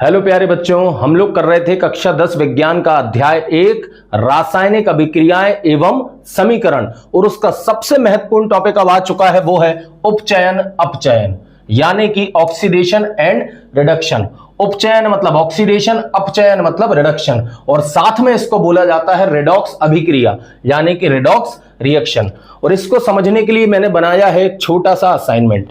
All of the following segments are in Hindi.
हेलो प्यारे बच्चों, हम लोग कर रहे थे कक्षा 10 विज्ञान का अध्याय 1 रासायनिक अभिक्रियाएं एवं समीकरण, और उसका सबसे महत्वपूर्ण टॉपिक अब आ चुका है, वो है उपचयन अपचयन, यानी कि ऑक्सीडेशन एंड रिडक्शन। उपचयन मतलब ऑक्सीडेशन, अपचयन मतलब रिडक्शन, और साथ में इसको बोला जाता है रेडॉक्स अभिक्रिया यानी कि रेडॉक्स रिएक्शन। और इसको समझने के लिए मैंने बनाया है एक छोटा सा असाइनमेंट।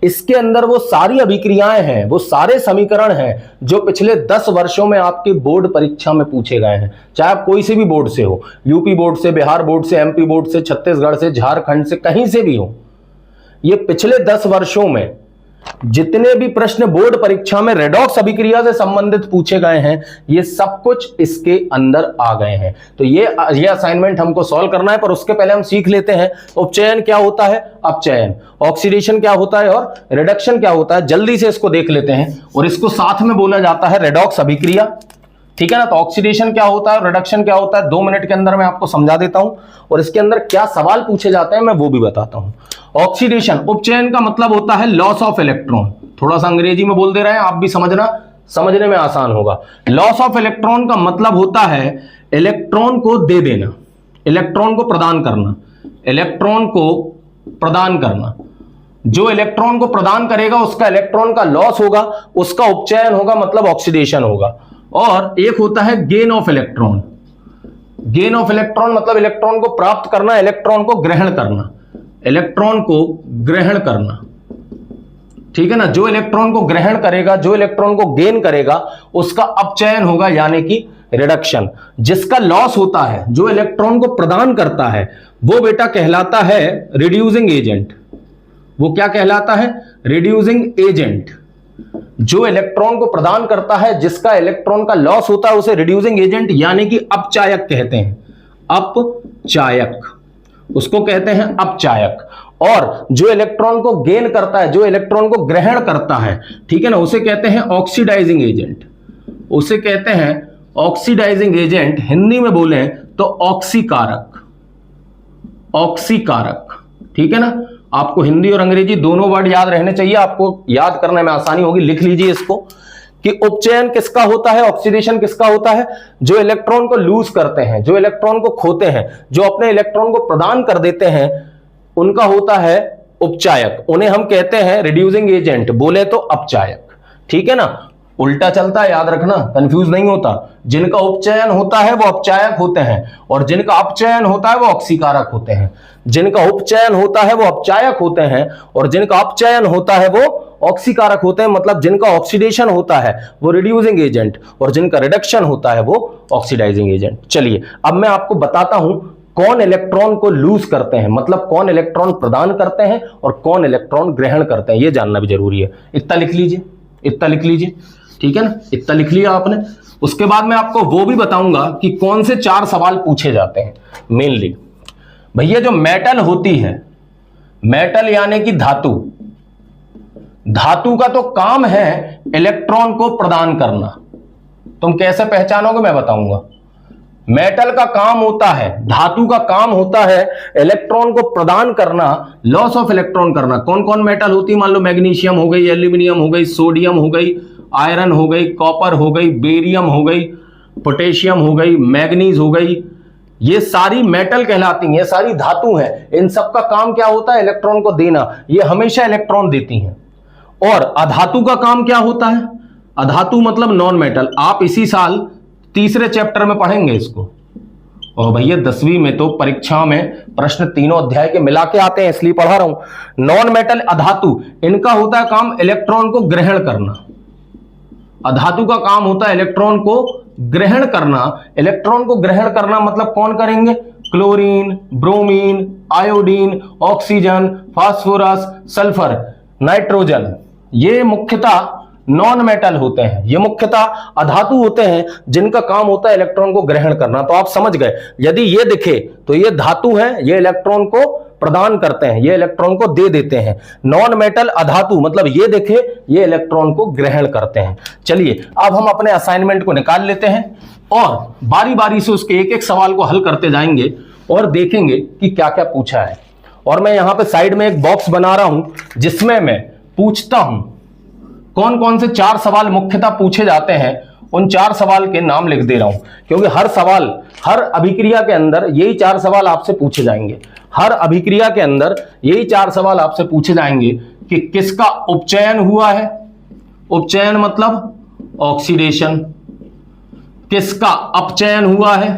इसके अंदर वो सारी अभिक्रियाएं हैं, वो सारे समीकरण हैं जो पिछले 10 वर्षों में आपके बोर्ड परीक्षा में पूछे गए हैं, चाहे आप कोई से भी बोर्ड से हो, यूपी बोर्ड से, बिहार बोर्ड से, एमपी बोर्ड से, छत्तीसगढ़ से, झारखंड से, कहीं से भी हो। ये पिछले 10 वर्षों में जितने भी प्रश्न बोर्ड परीक्षा में रेडॉक्स अभिक्रिया से संबंधित पूछे गए हैं, ये सब कुछ इसके अंदर आ गए हैं। तो ये असाइनमेंट हमको सॉल्व करना है, पर उसके पहले हम सीख लेते हैं उपचयन क्या होता है, अपचयन, ऑक्सीडेशन क्या होता है और रिडक्शन क्या होता है। जल्दी से इसको देख लेते हैं, और इसको साथ में बोला जाता है रेडॉक्स अभिक्रिया, ठीक है ना। तो ऑक्सीडेशन क्या होता है, रिडक्शन क्या होता है, 2 मिनट के अंदर मैं आपको समझा देता हूं, और इसके अंदर क्या सवाल पूछे जाते हैं मैं वो भी बताता हूं। ऑक्सीडेशन, उपचयन का मतलब होता है लॉस ऑफ इलेक्ट्रॉन। थोड़ा सा अंग्रेजी में बोल दे रहे हैं, आप भी समझना, समझने में आसान होगा। लॉस ऑफ इलेक्ट्रॉन का मतलब होता है इलेक्ट्रॉन को दे देना, इलेक्ट्रॉन को प्रदान करना, इलेक्ट्रॉन को प्रदान करना। जो इलेक्ट्रॉन को प्रदान करेगा उसका इलेक्ट्रॉन का लॉस होगा, उसका उपचयन होगा, मतलब ऑक्सीडेशन होगा। और एक होता है gain of electron. Gain of electron मतलब इलेक्ट्रॉन को प्राप्त करना, इलेक्ट्रॉन को ग्रहण करना, इलेक्ट्रॉन को ग्रहण करना, ठीक है ना। जो इलेक्ट्रॉन को ग्रहण करेगा, जो इलेक्ट्रॉन को गेन करेगा, उसका अपचयन होगा यानी कि रिडक्शन। जिसका लॉस होता है, जो इलेक्ट्रॉन को प्रदान करता है, वो बेटा कहलाता है रिड्यूसिंग एजेंट। वो क्या कहलाता है, रिड्यूसिंग एजेंट। जो इलेक्ट्रॉन को प्रदान करता है, जिसका इलेक्ट्रॉन का लॉस होता है, उसे रिड्यूसिंग एजेंट यानी कि अपचायक कहते हैं। अपचायक, उसको कहते हैं अपचायक। और जो इलेक्ट्रॉन को गेन करता है, जो इलेक्ट्रॉन को ग्रहण करता है, ठीक है ना, उसे कहते हैं ऑक्सीडाइजिंग एजेंट। उसे कहते हैं ऑक्सीडाइजिंग एजेंट, हिंदी में बोले तो ऑक्सीकारक, ऑक्सीकारक, ठीक है ना। आपको हिंदी और अंग्रेजी दोनों वर्ड याद रहने चाहिए, आपको याद करने में आसानी होगी। लिख लीजिए इसको कि उपचयन किसका होता है, ऑक्सीडेशन किसका होता है, जो इलेक्ट्रॉन को लूज करते हैं, जो इलेक्ट्रॉन को खोते हैं, जो अपने इलेक्ट्रॉन को प्रदान कर देते हैं, उनका होता है उपचायक। उन्हें हम कहते हैं रिड्यूसिंग एजेंट, बोले तो अपचायक, ठीक है ना। उल्टा चलता है, याद रखना, कंफ्यूज नहीं होता। जिनका उपचयन होता है वो अपचायक होते हैं, और जिनका अपचयन होता है वो ऑक्सीकारक होते हैं। जिनका उपचयन होता है वो अपचायक होते हैं, और जिनका अपचयन होता है वो ऑक्सीकारक होते हैं। मतलब जिनका ऑक्सीडेशन होता है वो रिड्यूसिंग एजेंट, और जिनका रिडक्शन होता है वो ऑक्सीडाइजिंग एजेंट। चलिए अब मैं आपको बताता हूं कौन इलेक्ट्रॉन को लूज करते हैं, मतलब कौन इलेक्ट्रॉन प्रदान करते हैं और कौन इलेक्ट्रॉन ग्रहण करते हैं, यह जानना भी जरूरी है। इतना लिख लीजिए, इतना लिख लीजिए, ठीक है ना। इतना लिख लिया आपने। उसके बाद मैं आपको वो भी बताऊंगा कि कौन से 4 सवाल पूछे जाते हैं मेनली। भैया जो मेटल होती है, मेटल यानी कि धातु, धातु का तो काम है इलेक्ट्रॉन को प्रदान करना। तुम कैसे पहचानोगे मैं बताऊंगा। मेटल का काम होता है, धातु का काम होता है इलेक्ट्रॉन को प्रदान करना, लॉस ऑफ इलेक्ट्रॉन करना। कौन कौन मेटल होती है, मान लो मैग्नीशियम हो गई, एल्यूमिनियम हो गई, सोडियम हो गई, आयरन हो गई, कॉपर हो गई, बेरियम हो गई, पोटेशियम हो गई, मैग्नीज हो गई। ये सारी मेटल कहलाती हैं, ये सारी धातु हैं। इन सब का काम क्या होता है, इलेक्ट्रॉन को देना। ये हमेशा इलेक्ट्रॉन देती हैं। और अधातु का काम क्या होता है, अधातु मतलब नॉन मेटल। आप इसी साल 3रे चैप्टर में पढ़ेंगे इसको, और भैया 10वीं में तो परीक्षा में प्रश्न तीनों अध्याय के मिला के आते हैं, इसलिए पढ़ा रहा हूं। नॉन मेटल अधातु, इनका होता है काम इलेक्ट्रॉन को ग्रहण करना। अधातु का काम होता है इलेक्ट्रॉन को ग्रहण करना। इलेक्ट्रॉन को ग्रहण करना मतलब कौन करेंगे, chlorine, bromine, iodine, oxygen, phosphorus, sulphur, nitrogen. ये मुख्यतः नॉन मेटल होते हैं, ये मुख्यतः अधातु होते हैं जिनका काम होता है इलेक्ट्रॉन को ग्रहण करना। तो आप समझ गए, यदि ये दिखे तो ये धातु है, ये इलेक्ट्रॉन को प्रदान करते हैं, ये इलेक्ट्रॉन को दे देते हैं। नॉन मेटल अधातु मतलब ये देखे, ये इलेक्ट्रॉन को ग्रहण करते हैं। चलिए अब हम अपने असाइनमेंट को निकाल लेते हैं, और बारी बारी से उसके एक एक सवाल को हल करते जाएंगे और देखेंगे कि क्या क्या पूछा है। और मैं यहां पे साइड में एक बॉक्स बना रहा हूं जिसमें मैं पूछता हूं कौन कौन से 4 सवाल मुख्यतः पूछे जाते हैं, उन 4 सवाल के नाम लिख दे रहा हूं, क्योंकि हर सवाल, हर अभिक्रिया के अंदर यही 4 सवाल आपसे पूछे जाएंगे। हर अभिक्रिया के अंदर यही 4 सवाल आपसे पूछे जाएंगे कि किसका उपचयन हुआ है, उपचयन मतलब ऑक्सीडेशन, किसका अपचयन हुआ है,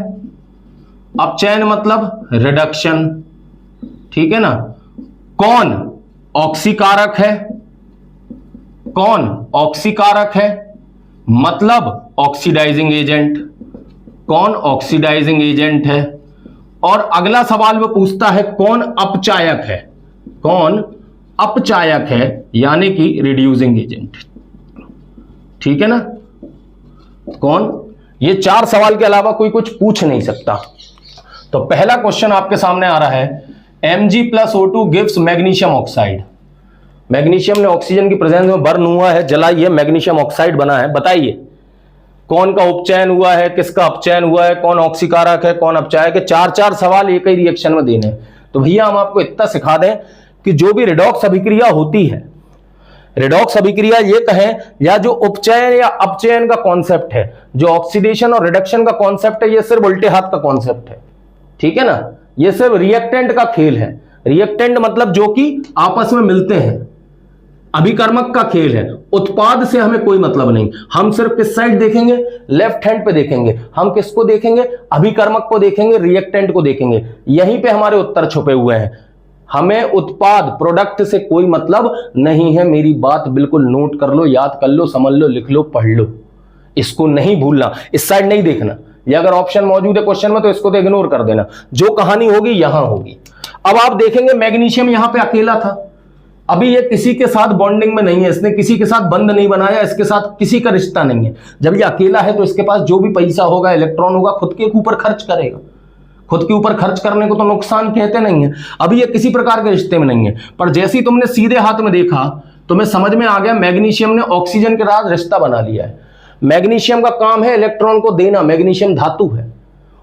अपचयन मतलब रिडक्शन, ठीक है ना, कौन ऑक्सीकारक है, कौन ऑक्सीकारक है मतलब ऑक्सीडाइजिंग एजेंट, कौन ऑक्सीडाइजिंग एजेंट है। और अगला सवाल वो पूछता है कौन अपचायक है, कौन अपचायक है यानी कि रिड्यूसिंग एजेंट, ठीक है ना, कौन। ये 4 सवाल के अलावा कोई कुछ पूछ नहीं सकता। तो पहला क्वेश्चन आपके सामने आ रहा है, Mg+O2 gives magnesium oxide. Magnesium ने ऑक्सीजन की प्रेजेंस में बर्न हुआ है, जलाइए, मैग्नीशियम ऑक्साइड बना है, बताइए कौन का उपचयन हुआ है, किसका अपचयन हुआ है, कौन ऑक्सीकारक है, कौन अपचायक है। 4 सवाल एक ही रिएक्शन में देने। तो भैया हम आपको इतना सिखा दें कि जो भी रिडॉक्स अभिक्रिया होती है, रिडॉक्स अभिक्रिया ये कहें या जो उपचयन या अपचयन का कॉन्सेप्ट है, जो ऑक्सीडेशन और रिडक्शन का कॉन्सेप्ट है, ये सिर्फ उल्टे हाथ का कॉन्सेप्ट है, ठीक है ना। ये सिर्फ रिएक्टेंट का खेल है। रिएक्टेंट मतलब जो कि आपस में मिलते हैं, अभिकर्मक का खेल है। उत्पाद से हमें कोई मतलब नहीं। हम सिर्फ किस साइड देखेंगे, लेफ्ट हैंड पे देखेंगे। हम किसको देखेंगे, अभिकर्मक को देखेंगे, रिएक्टेंट को देखेंगे। यहीं पे हमारे उत्तर छुपे हुए हैं। हमें उत्पाद, प्रोडक्ट से कोई मतलब नहीं है। मेरी बात बिल्कुल नोट कर लो, याद कर लो, समझ लो, लिख लो, पढ़ लो, इसको नहीं भूलना, इस साइड नहीं देखना। ये अगर ऑप्शन मौजूद है क्वेश्चन में तो इसको तो इग्नोर कर देना, जो कहानी होगी यहां होगी। अब आप देखेंगे मैग्नीशियम यहां पे अकेला था, अभी ये किसी के साथ बॉन्डिंग में नहीं है, इसने किसी के साथ बंध नहीं बनाया, इसके साथ किसी का रिश्ता नहीं है। जब ये अकेला है तो इसके पास जो भी पैसा होगा, इलेक्ट्रॉन होगा, खुद के ऊपर खर्च करेगा। खुद के ऊपर खर्च करने को तो नुकसान कहते नहीं है। अभी ये किसी प्रकार के रिश्ते में नहीं है, पर जैसे ही तुमने सीधे हाथ में देखा तुम्हें समझ में आ गया मैग्नीशियम ने ऑक्सीजन के साथ रिश्ता बना लिया है। मैग्नीशियम का काम है इलेक्ट्रॉन को देना, मैग्नीशियम धातु है।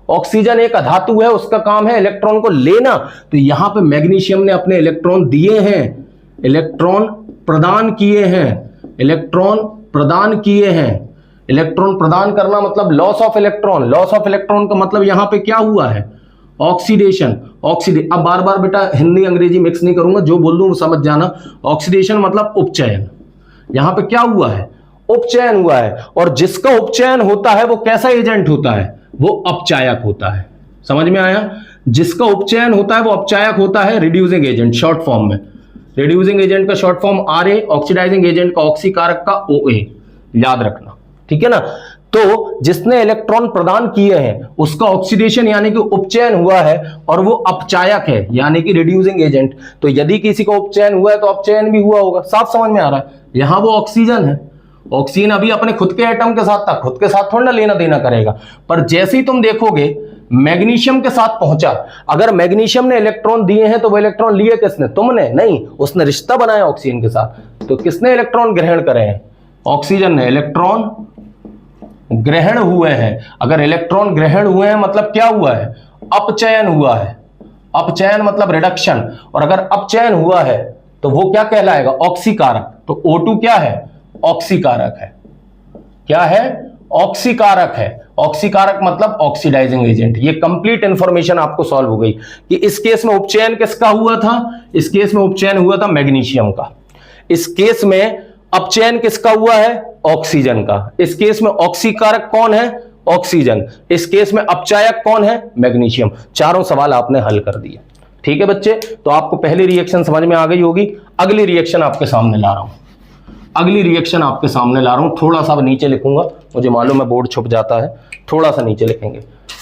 ऑक्सीजन एक अधातु है, उसका काम है इलेक्ट्रॉन को लेना। तो यहां पे मैग्नीशियम ने अपने इलेक्ट्रॉन दिए हैं, इलेक्ट्रॉन प्रदान किए हैं, इलेक्ट्रॉन प्रदान किए हैं। इलेक्ट्रॉन प्रदान करना मतलब loss of electron. Loss of electron का मतलब यहां पे क्या हुआ है, ऑक्सीडेशन। अब बार बार बेटा हिंदी अंग्रेजी मिक्स नहीं करूंगा, जो बोल दूं समझ जाना। ऑक्सीडेशन मतलब उपचयन। यहां पे क्या हुआ है, उपचयन हुआ है। और जिसका उपचयन होता है वो कैसा एजेंट होता है, वो अपचायक होता है। समझ में आया, जिसका उपचयन होता है वो अपचायक होता है, रिड्यूसिंग एजेंट शॉर्ट फॉर्म में। रिड्यूसिंग एजेंट का short form RA, oxidizing agent का ऑक्सीकारक का OA, याद रखना, ठीक है ना। तो जिसने इलेक्ट्रॉन प्रदान किए हैं उसका ऑक्सीडेशन यानी कि उपचयन हुआ है, और वो अपचायक है यानी कि रिड्यूसिंग एजेंट। तो यदि किसी का उपचयन हुआ है तो अपचयन भी हुआ होगा। साफ समझ में आ रहा है। यहां वो ऑक्सीजन है, ऑक्सीजन अभी अपने खुद के एटम के साथ था, खुद के साथ थोड़ा ना लेना देना करेगा। पर जैसे ही तुम देखोगे मैग्नीशियम के साथ पहुंचा, अगर मैग्नीशियम ने इलेक्ट्रॉन दिए हैं तो वो इलेक्ट्रॉन लिए किसने, तुमने नहीं, उसने रिश्ता बनाया ऑक्सीजन के साथ। तो किसने इलेक्ट्रॉन ग्रहण करे हैं, ऑक्सीजन ने इलेक्ट्रॉन ग्रहण हुए हैं। अगर इलेक्ट्रॉन ग्रहण हुए हैं मतलब क्या हुआ है, अपचयन हुआ है। अपचयन मतलब रिडक्शन। और अगर अपचयन हुआ है तो वो क्या कहलाएगा, ऑक्सीकारक। तो O2 क्या है, ऑक्सीकारक है। क्या है, ऑक्सीकारक है। ऑक्सीकारक मतलब ऑक्सीडाइजिंग एजेंट। ये कंप्लीट इंफॉर्मेशन आपको सॉल्व हो गई कि इस केस में उपचयन किसका हुआ था, इस केस में उपचयन हुआ था मैग्नीशियम का। इस केस में अपचयन किसका हुआ है, ऑक्सीजन का। इस केस में ऑक्सीकारक कौन है, ऑक्सीजन। इस केस में अपचायक कौन है, मैग्नीशियम। चारों सवाल आपने हल कर दिए। ठीक है बच्चे, तो आपको पहली रिएक्शन समझ में आ गई होगी। अगली रिएक्शन आपके सामने ला रहा हूं, अगली रिएक्शन आपके सामने ला रहा हूं। थोड़ा सा नीचे लिखूंगा, मुझे मालूम है बोर्ड छुप जाता है, थोड़ा सा नीचे लिखेंगे।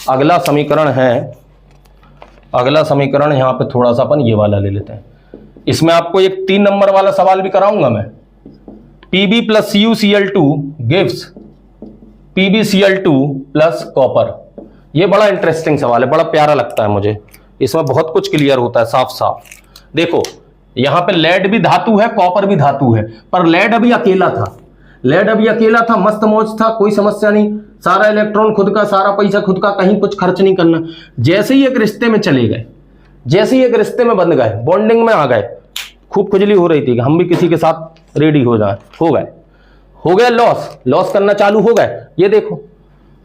अगला समीकरण है, अगला समीकरण यहां पे थोड़ा सा अपन ये वाला ले लेते हैं। इसमें आपको एक 3 नंबर वाला सवाल भी कराऊंगा मैं। Pb + CuCl2 gives PbCl2 + copper. ये बड़ा इंटरेस्टिंग सवाल है, बड़ा प्यारा लगता है मुझे। इसमें बहुत कुछ क्लियर होता है साफ साफ। देखो यहां पे लेड भी धातु है, कॉपर भी धातु है, पर लेड अभी अकेला था। लेड अभी अकेला था, मस्त मौज था, कोई समस्या नहीं, सारा इलेक्ट्रॉन खुद का, सारा पैसा खुद का, कहीं कुछ खर्च नहीं करना। जैसे ही एक रिश्ते में चले गए, जैसे ही एक रिश्ते में बंध गए, बॉन्डिंग में आ गए, खूब खुजली हो रही थी कि हम भी किसी के साथ रेडी हो जाए, हो गए। हो गया लॉस, लॉस करना चालू हो गए। ये देखो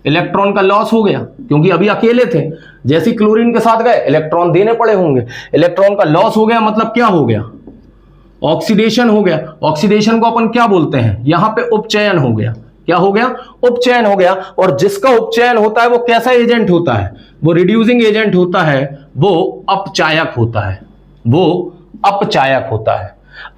इलेक्ट्रॉन का लॉस हो गया क्योंकि अभी अकेले थे, जैसे क्लोरीन के साथ गए इलेक्ट्रॉन देने पड़े होंगे, इलेक्ट्रॉन का लॉस हो गया, मतलब क्या हो गया, ऑक्सीडेशन हो गया। ऑक्सीडेशन को अपन क्या बोलते हैं, यहां पे उपचयन हो गया। क्या हो गया, उपचयन हो गया। और जिसका उपचयन होता है वो कैसा एजेंट होता है, वो रिड्यूसिंग एजेंट होता है, वो अपचायक होता है, वो अपचायक होता है।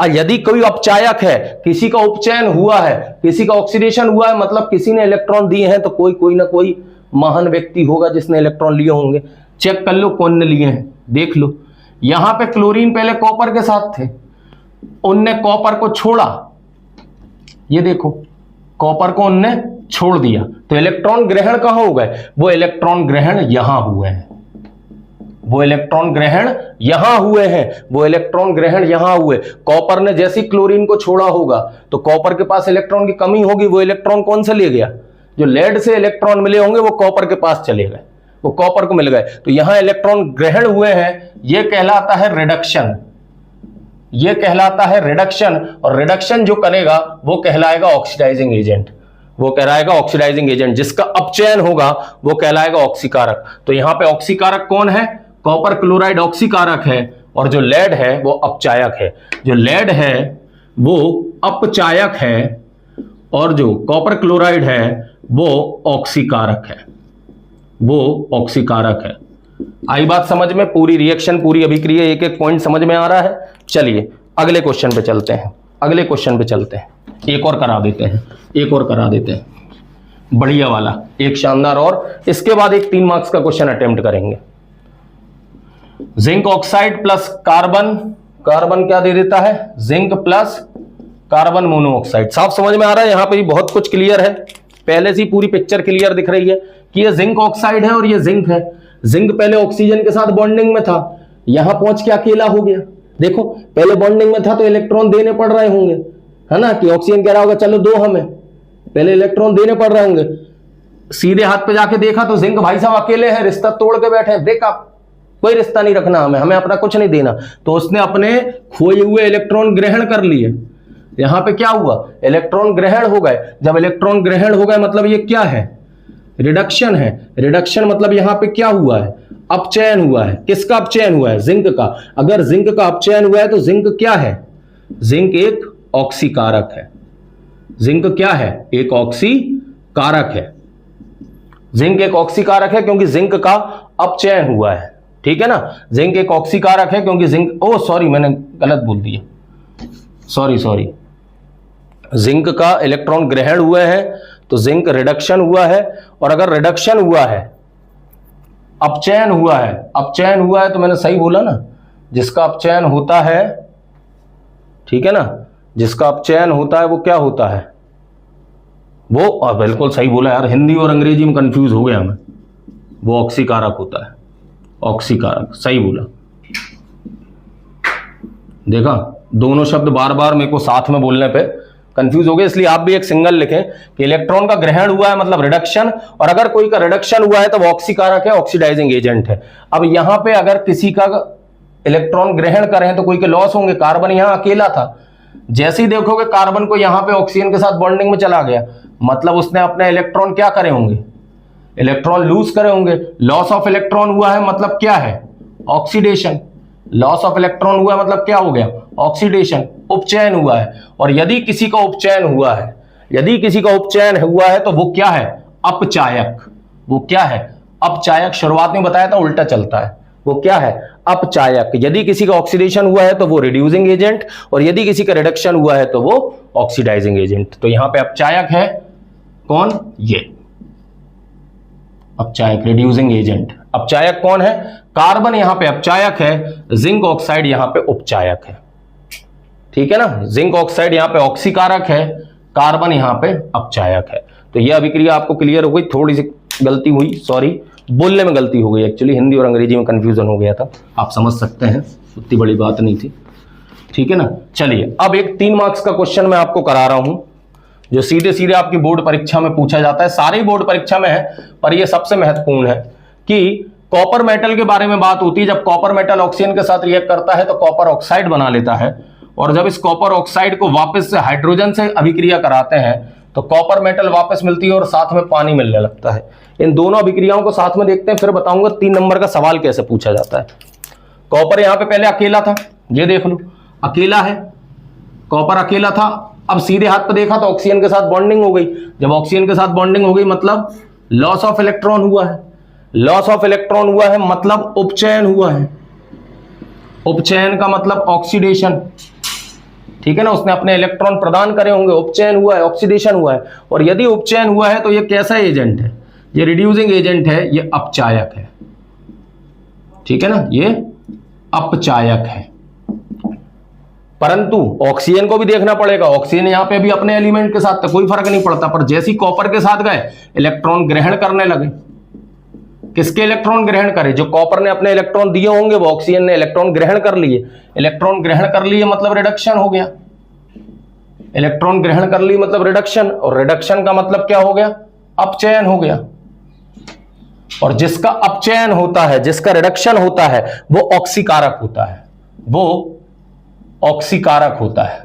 यदि कोई अपचायक है, किसी का उपचयन हुआ है, किसी का ऑक्सीडेशन हुआ है, मतलब किसी ने इलेक्ट्रॉन दिए हैं, तो कोई ना कोई महान व्यक्ति होगा जिसने इलेक्ट्रॉन लिए होंगे। चेक कर लो कौन ने लिए हैं, देख लो। यहां पे क्लोरीन पहले कॉपर के साथ थे, उनने कॉपर को छोड़ा, ये देखो कॉपर को उनने छोड़ दिया, तो इलेक्ट्रॉन ग्रहण कहां हो गए, वो इलेक्ट्रॉन ग्रहण यहां हुए हैं, वो इलेक्ट्रॉन ग्रहण यहां हुए हैं, वो इलेक्ट्रॉन ग्रहण यहां हुए। कॉपर ने जैसी क्लोरीन को छोड़ा होगा तो कॉपर के पास इलेक्ट्रॉन की कमी होगी, वो इलेक्ट्रॉन कौन से ले गया, जो लेड से इलेक्ट्रॉन मिले होंगे वो कॉपर के पास चले गए, वो कॉपर को मिल गए, तो यहां इलेक्ट्रॉन ग्रहण हुए हैं। यह कहलाता है रिडक्शन, यह कहलाता है रिडक्शन। और रिडक्शन जो करेगा वो कहलाएगा ऑक्सीडाइजिंग एजेंट, वो कहलाएगा ऑक्सीडाइजिंग एजेंट। जिसका अपचयन होगा वो कहलाएगा ऑक्सीकारक। तो यहां पे ऑक्सीकारक कौन है, कॉपर क्लोराइड ऑक्सीकारक है, और जो लेड है वो अपचायक है। जो लेड है वो अपचायक है और जो कॉपर क्लोराइड है वो ऑक्सीकारक है, वो ऑक्सीकारक है। आई बात समझ में, पूरी रिएक्शन, पूरी अभिक्रिया, एक एक पॉइंट समझ में आ रहा है। चलिए अगले क्वेश्चन पे चलते हैं, अगले क्वेश्चन पे चलते हैं। एक और करा देते हैं, एक और करा देते हैं, बढ़िया वाला, एक शानदार, और इसके बाद एक 3 मार्क्स का क्वेश्चन अटेम्प्ट करेंगे। Zinc oxide plus carbon, carbon क्या दे देता है, जिंक प्लस कार्बन मोनोऑक्साइड। साफ समझ में आ रहा है, यहां पे भी बहुत कुछ क्लियर है, पहले से पूरी पिक्चर क्लियर दिख रही है कि ये जिंक ऑक्साइड है और ये जिंक है। जिंक पहले ऑक्सीजन के साथ बॉन्डिंग में था, यहां पहुंच के अकेला हो गया। देखो पहले बॉन्डिंग में था तो इलेक्ट्रॉन देने पड़ रहे होंगे, है ना, कि ऑक्सीजन कह रहा होगा चलो दो हमें, पहले इलेक्ट्रॉन देने पड़ रहे होंगे। सीधे हाथ पे जाके देखा तो जिंक भाई साहब अकेले हैं, रिश्ता तोड़ के बैठे हैं, ब्रेकअप, कोई रिश्ता नहीं रखना हमें, हमें अपना कुछ नहीं देना। तो उसने अपने खोए हुए इलेक्ट्रॉन ग्रहण कर लिए। यहां पे क्या हुआ, इलेक्ट्रॉन ग्रहण हो गए। जब इलेक्ट्रॉन ग्रहण हो गए मतलब ये क्या है, रिडक्शन है। रिडक्शन मतलब यहां पे क्या हुआ है, अपचयन हुआ है। किसका अपचयन हुआ है, जिंक का। अगर जिंक का अपचयन हुआ है तो जिंक क्या है, जिंक एक ऑक्सीकारक है। जिंक क्या है, एक ऑक्सीकारक है। जिंक एक ऑक्सीकारक है क्योंकि जिंक का अपचयन हुआ है, ठीक है ना। जिंक एक ऑक्सीकारक है क्योंकि जिंक, ओ सॉरी मैंने गलत बोल दिया, सॉरी, जिंक का इलेक्ट्रॉन ग्रहण हुए हैं तो जिंक रिडक्शन हुआ है। और अगर रिडक्शन हुआ है, अपचयन हुआ है, अपचयन हुआ है तो मैंने सही बोला ना, जिसका अपचयन होता है, ठीक है ना, जिसका अपचयन होता है वो क्या होता है, वो बिल्कुल सही बोला यार, हिंदी और अंग्रेजी में कंफ्यूज हो गया मैं, वो ऑक्सीकारक होता है, ऑक्सीकारक, सही बोला। देखा, दोनों शब्द बार बार मेरे को साथ में बोलने पे कंफ्यूज हो गए, इसलिए आप भी एक सिंगल लिखें कि इलेक्ट्रॉन का ग्रहण हुआ है मतलब रिडक्शन, और अगर कोई का रिडक्शन हुआ है तो वो ऑक्सीकारक है, ऑक्सीडाइजिंग एजेंट है। अब यहां पे अगर किसी का इलेक्ट्रॉन ग्रहण करें तो कोई के लॉस होंगे। कार्बन यहां अकेला था, जैसे ही देखोगे कार्बन को यहां पे ऑक्सीजन के साथ बॉन्डिंग में चला गया, मतलब उसने अपने इलेक्ट्रॉन क्या करे होंगे, इलेक्ट्रॉन लूज करे होंगे। लॉस ऑफ इलेक्ट्रॉन हुआ है मतलब क्या है, ऑक्सीडेशन। लॉस ऑफ इलेक्ट्रॉन हुआ है मतलब क्या हो गया, ऑक्सीडेशन, उपचयन हुआ है। और यदि किसी का उपचयन हुआ है, यदि किसी का उपचयन हुआ है तो वो क्या है, अपचायक। वो क्या है, अपचायक। शुरुआत में बताया था उल्टा चलता है, वो क्या है, अपचायक। यदि किसी का ऑक्सीडेशन हुआ है तो वो रिड्यूसिंग एजेंट, और यदि किसी का रिडक्शन हुआ है तो वो ऑक्सीडाइजिंग एजेंट। तो यहां पे अपचायक है कौन, ये अपचायक, रिड्यूसिंग एजेंट। अपचायक कौन है, कार्बन यहां पे अपचायक है, जिंक ऑक्साइड यहां पे उपचायक है, ठीक है ना। जिंक ऑक्साइड यहां पे ऑक्सीकारक है, कार्बन यहां पे अपचायक है। तो यह अभिक्रिया आपको क्लियर हो गई। थोड़ी सी गलती हुई, सॉरी, बोलने में गलती हो गई, एक्चुअली हिंदी और अंग्रेजी में कंफ्यूजन हो गया था, आप समझ सकते हैं, उतनी बड़ी बात नहीं थी, ठीक है ना। चलिए अब एक 3 मार्क्स का क्वेश्चन मैं आपको करा रहा हूं, जो सीधे सीधे आपकी बोर्ड परीक्षा में पूछा जाता है। सारी बोर्ड परीक्षा में है पर यह सबसे महत्वपूर्ण है कि कॉपर मेटल के बारे में बात होती है। जब कॉपर मेटल ऑक्सीजन के साथ रिएक्ट करता है तो कॉपर ऑक्साइड बना लेता है, और जब इस कॉपर ऑक्साइड को वापस से हाइड्रोजन से अभिक्रिया कराते हैं तो कॉपर मेटल वापस मिलती है और साथ में पानी मिलने लगता है। इन दोनों अभिक्रियाओं को साथ में देखते हैं, फिर बताऊंगा 3 नंबर का सवाल कैसे पूछा जाता है। कॉपर यहां पे पहले अकेला था, ये देख लो अकेला है, कॉपर अकेला था। अब सीधे हाथ पे देखा तो ऑक्सीजन के साथ बॉन्डिंग हो गई। जब ऑक्सीजन के साथ बॉन्डिंग हो गई मतलब लॉस ऑफ इलेक्ट्रॉन हुआ है। लॉस ऑफ इलेक्ट्रॉन हुआ है मतलब उपचयन हुआ है। उपचयन का मतलब ऑक्सीडेशन, ठीक है ना, उसने अपने इलेक्ट्रॉन प्रदान करे होंगे, उपचयन हुआ है, ऑक्सीडेशन हुआ है। और यदि उपचयन हुआ है तो ये कैसा एजेंट है? ये रिड्यूसिंग एजेंट है, ये अपचायक है, ठीक है ना, ये अपचायक है। परंतु ऑक्सीजन को भी देखना पड़ेगा। ऑक्सीजन यहां पे भी अपने एलिमेंट के साथ था, कोई फर्क नहीं पड़ता, पर जैसी कॉपर के साथ गए इलेक्ट्रॉन ग्रहण करने लगे। किसके इलेक्ट्रॉन ग्रहण करे? जो कॉपर ने अपने इलेक्ट्रॉन दिए होंगे वो ऑक्सीजन ने इलेक्ट्रॉन ग्रहण कर लिए। इलेक्ट्रॉन ग्रहण कर लिए मतलब रिडक्शन हो गया। इलेक्ट्रॉन ग्रहण कर लिए मतलब रिडक्शन, और रिडक्शन का मतलब क्या हो गया? अपचयन हो गया। और जिसका अपचयन होता है, जिसका रिडक्शन होता है, वो ऑक्सीकारक होता है। वो ऑक्सीकारक होता है।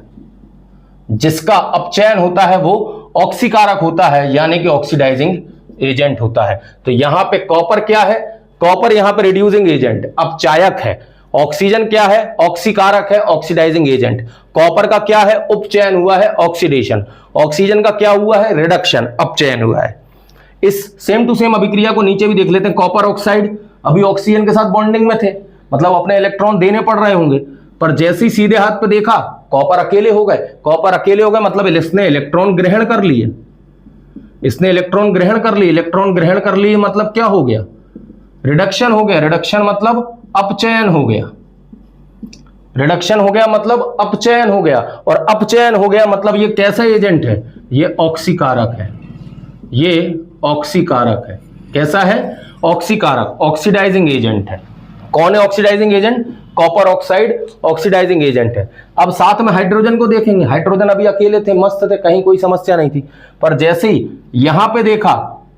जिसका अपचयन होता है वो ऑक्सीकारक होता है, यानी कि ऑक्सीडाइजिंग एजेंट होता है। तो यहां पे कॉपर क्या है? कॉपर यहां पे रिड्यूसिंग एजेंट, अपचायक है। ऑक्सीजन क्या है? ऑक्सीकारक है, ऑक्सीडाइजिंग एजेंट। कॉपर का क्या है? उपचयन हुआ है, ऑक्सीडेशन। ऑक्सीजन का क्या हुआ है? रिडक्शन, अपचयन हुआ है। इस सेम टू सेम अभिक्रिया को नीचे भी देख लेते हैं। कॉपर ऑक्साइड अभी ऑक्सीजन के साथ बॉन्डिंग में थे, मतलब अपने इलेक्ट्रॉन देने पड़ रहे होंगे, पर जैसे ही सीधे हाथ पे देखा कॉपर अकेले हो गए। कॉपर अकेले हो गए मतलब इसने इलेक्ट्रॉन ग्रहण कर लिए। इसने इलेक्ट्रॉन ग्रहण कर लिए। इलेक्ट्रॉन ग्रहण कर लिए मतलब क्या हो गया? रिडक्शन हो गया। रिडक्शन मतलब अपचयन हो गया। रिडक्शन हो गया मतलब अपचयन हो गया। और अपचयन हो गया मतलब ये कैसा एजेंट है? ये ऑक्सीकारक है। ये ऑक्सीकारक है। कैसा है? ऑक्सीकारक, ऑक्सीडाइजिंग एजेंट है। कौन है oxidizing agent? Copper oxide oxidizing agent है। अब साथ में हाइड्रोजन को देखेंगे। हाइड्रोजन अभी अकेले थे, मस्त थे, कहीं कोई समस्या नहीं थी, पर जैसे ही यहां पे देखा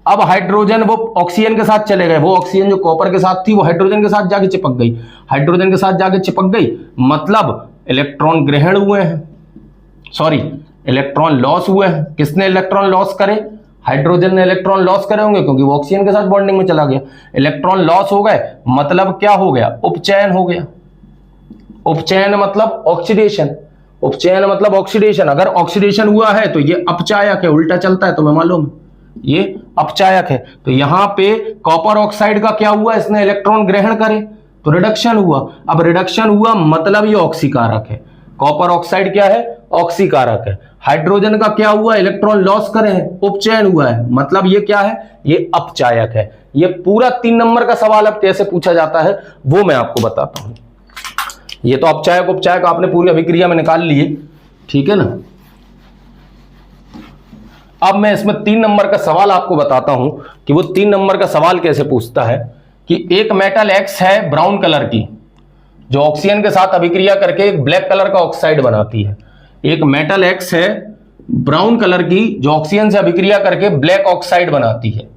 अब हाइड्रोजन वो ऑक्सीजन के साथ चले गए। वो ऑक्सीजन जो कॉपर के साथ थी वो हाइड्रोजन के साथ जाके चिपक गई। हाइड्रोजन के साथ जाके चिपक गई मतलब इलेक्ट्रॉन ग्रहण हुए हैं, सॉरी इलेक्ट्रॉन लॉस हुए हैं। किसने इलेक्ट्रॉन लॉस करे? हाइड्रोजन ने इलेक्ट्रॉन लॉस करे होंगे, क्योंकि वो ऑक्सीजन के साथ बॉन्डिंग में चला गया। इलेक्ट्रॉन लॉस हो गए मतलब क्या हो गया? उपचयन हो गया। उपचयन मतलब ऑक्सीडेशन। उपचयन मतलब ऑक्सीडेशन। अगर ऑक्सीडेशन हुआ है तो ये अपचायक है, उल्टा चलता है, तुम्हें मालूम, ये अपचायक है। तो यहां पे कॉपर ऑक्साइड का क्या हुआ? इसने इलेक्ट्रॉन ग्रहण करे तो रिडक्शन हुआ। अब रिडक्शन हुआ मतलब ये ऑक्सीकारक है। कॉपर ऑक्साइड क्या है? ऑक्सीकारक है। हाइड्रोजन का क्या हुआ? इलेक्ट्रॉन लॉस करे हैं, उपचयन हुआ है, मतलब ये क्या है? ये अपचायक है। ये पूरा 3 नंबर का सवाल अब कैसे पूछा जाता है वो मैं आपको बताता हूं। ये तो अपचायक उपचायक आपने पूरी अभिक्रिया में निकाल लिए, ठीक है ना। अब मैं इसमें 3 नंबर का सवाल आपको बताता हूं कि वो 3 नंबर का सवाल कैसे पूछता है। कि एक मेटल एक्स है ब्राउन कलर की, जो ऑक्सीजन के साथ अभिक्रिया करके एक ब्लैक कलर का ऑक्साइड बनाती है। एक मेटल एक्स है ब्राउन कलर की जो ऑक्सीजन से अभिक्रिया करके ब्लैक ऑक्साइड बनाती है।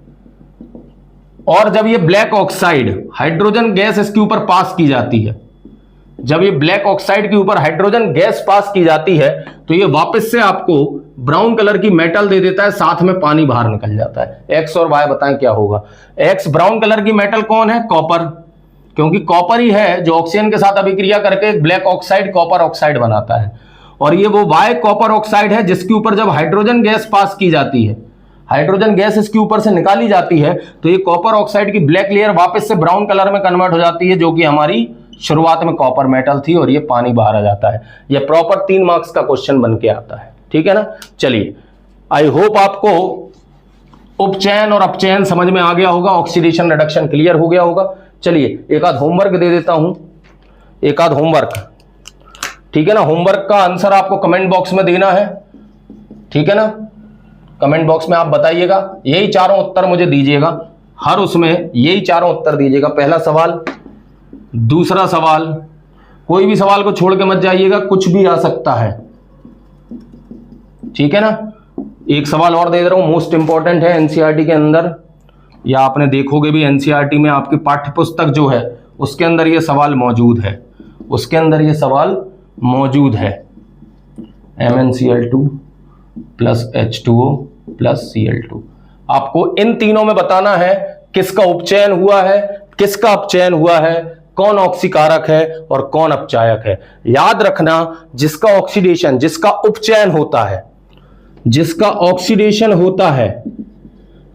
और जब ये ब्लैक ऑक्साइड हाइड्रोजन गैस इसके ऊपर पास की जाती है, जब ये ब्लैक ऑक्साइड के ऊपर हाइड्रोजन गैस पास की जाती है तो ये वापस से आपको ब्राउन कलर की मेटल दे देता है, साथ में पानी बाहर निकल जाता है। एक्स और वाई बताएं क्या होगा। एक्स ब्राउन कलर की मेटल कौन है? कॉपर, क्योंकि कॉपर ही है जो ऑक्सीजन के साथ अभिक्रिया करके एक ब्लैक ऑक्साइड कॉपर ऑक्साइड बनाता है। और ये वो वाई कॉपर ऑक्साइड है जिसके ऊपर जब हाइड्रोजन गैस पास की जाती है, हाइड्रोजन गैस इसके ऊपर से निकाली जाती है, तो ये कॉपर ऑक्साइड की ब्लैक लेयर वापस से ब्राउन कलर में कन्वर्ट हो जाती है, जो कि हमारी शुरुआत में कॉपर मेटल थी, और ये पानी बाहर आ जाता है। ये प्रॉपर 3 मार्क्स का क्वेश्चन बन के आता है, ठीक है ना। चलिए, आई होप आपको उपचयन और अपचयन समझ में आ गया होगा, ऑक्सीडेशन रिडक्शन क्लियर हो गया होगा। चलिए एक आध होमवर्क दे देता हूं, एक आध होमवर्क, ठीक है ना। होमवर्क का आंसर आपको कमेंट बॉक्स में देना है, ठीक है ना। कमेंट बॉक्स में आप बताइएगा, यही चारों उत्तर मुझे दीजिएगा, हर उसमें यही चारों उत्तर दीजिएगा। पहला सवाल, दूसरा सवाल, कोई भी सवाल को छोड़ के मत जाइएगा, कुछ भी आ सकता है, ठीक है ना। एक सवाल और दे दे रहा हूं, मोस्ट इंपॉर्टेंट है एनसीईआरटी के अंदर, या आपने देखोगे भी एनसीईआरटी में आपकी पाठ्य पुस्तक जो है उसके अंदर ये सवाल मौजूद है, उसके अंदर ये सवाल मौजूद है, MnCl2 plus H2O plus Cl2। आपको इन तीनों में बताना है किसका उपचयन हुआ है, किसका अपचयन हुआ है, कौन ऑक्सीकारक है और कौन अपचायक है। याद रखना, जिसका ऑक्सीडेशन, जिसका उपचयन होता है, जिसका ऑक्सीडेशन होता है,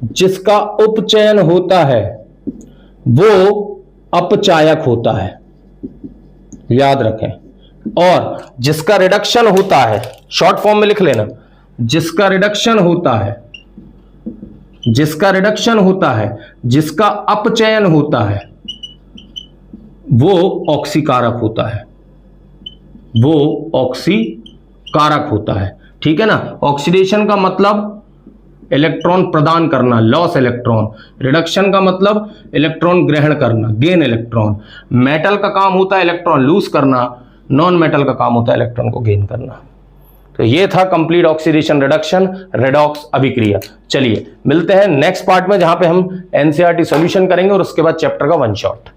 जिसका उपचयन होता है, वो अपचायक होता है, याद रखें। और जिसका रिडक्शन होता है, शॉर्ट फॉर्म में लिख लेना, जिसका रिडक्शन होता है, जिसका रिडक्शन होता है, जिसका अपचयन होता है, वो ऑक्सीकारक होता है, वो ऑक्सीकारक होता है। ठीक है ना। ऑक्सीडेशन का मतलब इलेक्ट्रॉन प्रदान करना, लॉस इलेक्ट्रॉन। रिडक्शन का मतलब इलेक्ट्रॉन ग्रहण करना, गेन इलेक्ट्रॉन। मेटल का काम होता है इलेक्ट्रॉन लूज करना, नॉन मेटल का काम होता है इलेक्ट्रॉन को गेन करना। तो ये था कंप्लीट ऑक्सीडेशन रिडक्शन रेडॉक्स अभिक्रिया। चलिए मिलते हैं नेक्स्ट पार्ट में, जहां पे हम एनसीईआरटी सॉल्यूशन करेंगे और उसके बाद चैप्टर का वन शॉट।